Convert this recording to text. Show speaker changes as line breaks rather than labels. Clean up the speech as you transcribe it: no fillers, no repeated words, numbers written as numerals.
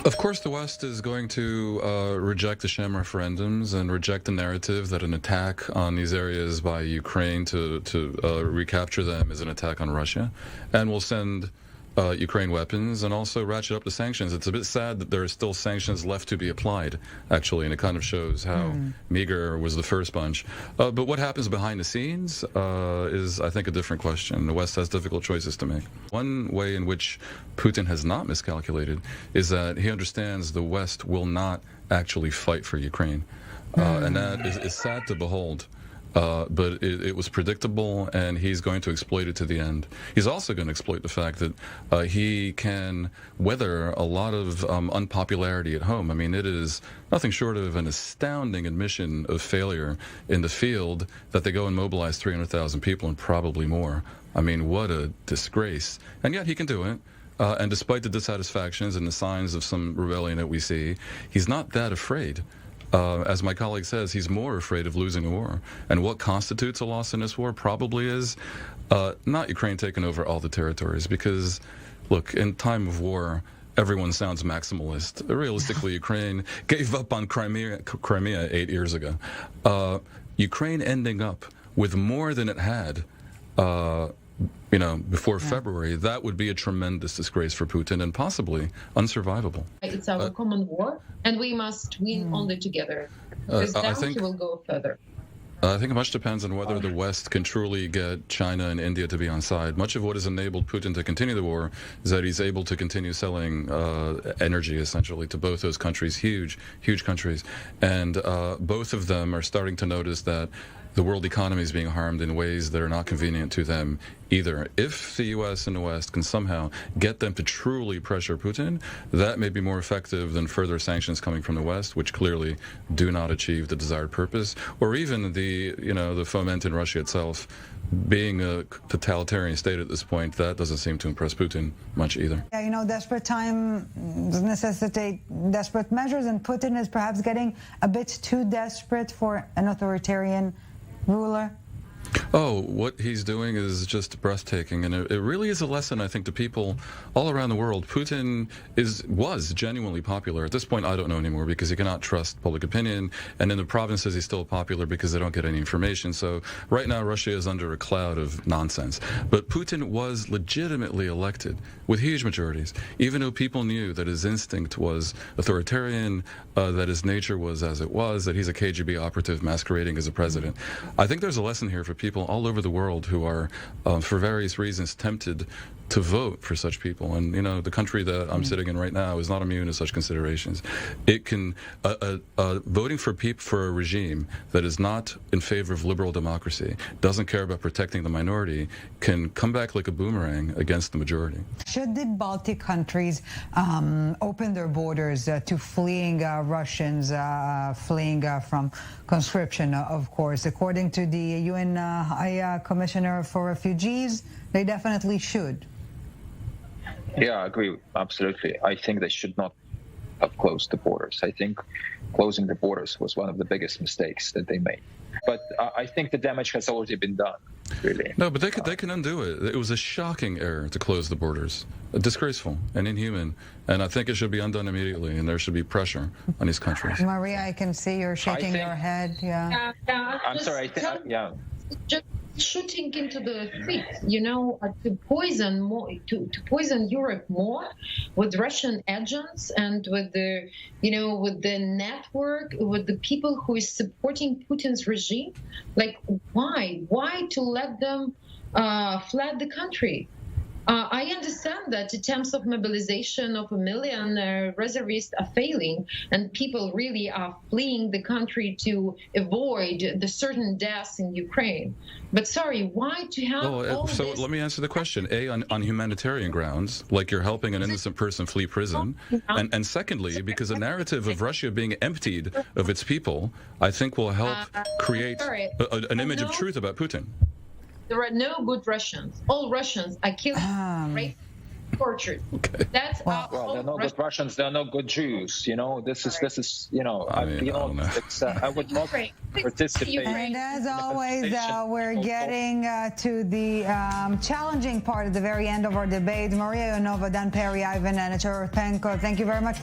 Of course, the West is going to reject the sham referendums and reject the narrative that an attack on these areas by Ukraine to recapture them is an attack on Russia, and will send Ukraine weapons and also ratchet up the sanctions. It's a bit sad that there are still sanctions left to be applied, actually, and it kind of shows how meager was the first bunch. But what happens behind the scenes is, I think, a different question. The West has difficult choices to make. One way in which Putin has not miscalculated is that he understands the West will not actually fight for Ukraine. And that is sad to behold. But it was predictable, and he's going to exploit it to the end. He's also going to exploit the fact that he can weather a lot of unpopularity at home. I mean, it is nothing short of an astounding admission of failure in the field that they go and mobilize 300,000 people and probably more. I mean, what a disgrace. And yet he can do it. And despite the dissatisfactions and the signs of some rebellion that we see, he's not that afraid. As my colleague says, he's more afraid of losing a war. And what constitutes a loss in this war probably is not Ukraine taking over all the territories, because, look, in time of war, everyone sounds maximalist. Realistically, Ukraine gave up on Crimea 8 years ago. Ukraine ending up with more than it had before February, that would be a tremendous disgrace for Putin and possibly unsurvivable.
It's our common war, and we must win only together, because now he will go further.
I think much depends on whether the West can truly get China and India to be on side. Much of what has enabled Putin to continue the war is that he's able to continue selling energy, essentially, to both those countries, huge countries. And both of them are starting to notice that the world economy is being harmed in ways that are not convenient to them either. If the U.S. and the West can somehow get them to truly pressure Putin, that may be more effective than further sanctions coming from the West, which clearly do not achieve the desired purpose, or even the foment in Russia itself. Being a totalitarian state at this point, that doesn't seem to impress Putin much either.
Yeah, desperate times necessitate desperate measures, and Putin is perhaps getting a bit too desperate for an authoritarian ruler.
Oh, what he's doing is just breathtaking, and it really is a lesson, I think, to people all around the world. Putin was genuinely popular. At this point, I don't know anymore, because you cannot trust public opinion, and in the provinces he's still popular because they don't get any information. So right now Russia is under a cloud of nonsense. But Putin was legitimately elected with huge majorities, even though people knew that his instinct was authoritarian, that his nature was as it was, that he's a KGB operative masquerading as a president. I think there's a lesson here for people all over the world who are, for various reasons, tempted to vote for such people. And, the country that I'm sitting in right now is not immune to such considerations. It can, voting for a regime that is not in favor of liberal democracy, doesn't care about protecting the minority, can come back like a boomerang against the majority.
Should the Baltic countries open their borders to fleeing Russians, fleeing from conscription, of course? According to the UN High Commissioner for Refugees, they definitely should.
Yeah, I agree. Absolutely. I think they should not have closed the borders. I think closing the borders was one of the biggest mistakes that they made. But I think the damage has already been done, really.
No, but they can undo it. It was a shocking error to close the borders. Disgraceful and inhuman. And I think it should be undone immediately, and there should be pressure on these countries.
Maria, I can see you're shaking your head. Yeah.
I'm sorry.
Just shooting into the feet, to poison Europe more with Russian agents and with the network, with the people who is supporting Putin's regime. Like, why to let them flood the country? I understand that attempts of mobilization of 1 million reservists are failing, and people really are fleeing the country to avoid the certain deaths in Ukraine. But sorry, why to have all
so
this?
Let me answer the question. A, on humanitarian grounds, like you're helping an innocent person flee prison. And secondly, because a narrative of Russia being emptied of its people, I think will help create an image of truth about Putin.
There are no good Russians. All Russians are killed, raped, tortured.
Okay.
That's
well, there are no good Russians. There are no good Jews. This is. I would not participate.
And as always, we're getting to the challenging part at the very end of our debate. Maria Ionova, Dan Perry, Ivan Anichar, thank you very much.